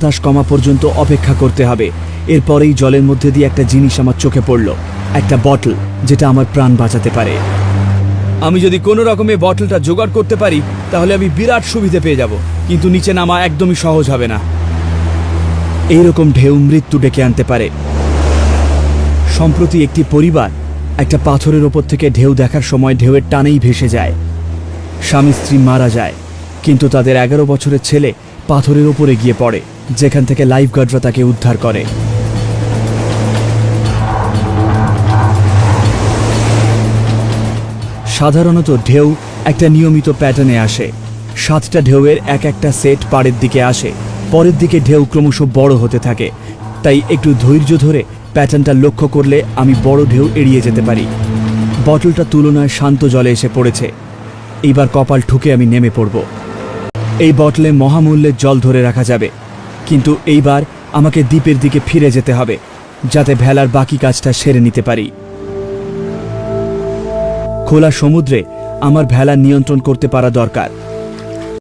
বাতাস কমা পর্যন্ত অপেক্ষা করতে হবে। এরপরেই জলের মধ্যে দিয়ে একটা জিনিস আমার চোখে পড়ল, একটা বটল, যেটা আমার প্রাণ বাঁচাতে পারে। আমি যদি কোনো রকমে বটলটা জোগাড় করতে পারি তাহলে আমি বিরাট সুবিধে পেয়ে যাব, কিন্তু নিচে নামা একদমই সহজ হবে না। এইরকম ঢেউ মৃত্যু ডেকে আনতে পারে। সম্প্রতি একটি পরিবার একটা পাথরের ওপর থেকে ঢেউ দেখার সময় ঢেউয়ের টানেই ভেসে যায়। স্বামী স্ত্রী মারা যায়, কিন্তু তাদের 11 বছরের ছেলে পাথরের ওপরে গিয়ে পড়ে, যেখান থেকে লাইফগার্ডরা তাকে উদ্ধার করে। সাধারণত ঢেউ একটা নিয়মিত প্যাটার্নে আসে। 7টা ঢেউয়ের একটা সেট পাড়ের দিকে আসে, পরের দিকে ঢেউ ক্রমশ বড় হতে থাকে। তাই একটু ধৈর্য ধরে প্যাটার্নটা লক্ষ্য করলে আমি বড় ঢেউ এড়িয়ে যেতে পারি। বটলটা তুলনায় শান্ত জলে এসে পড়েছে। এইবার কপাল ঠুকে আমি নেমে পড়ব। এই বটলে মহামূল্যের জল ধরে রাখা যাবে, কিন্তু এইবার আমাকে দ্বীপের দিকে ফিরে যেতে হবে, যাতে ভেলার বাকি কাজটা সেরে নিতে পারি। খোলা সমুদ্রে আমার ভেলা নিয়ন্ত্রণ করতে পারা দরকার।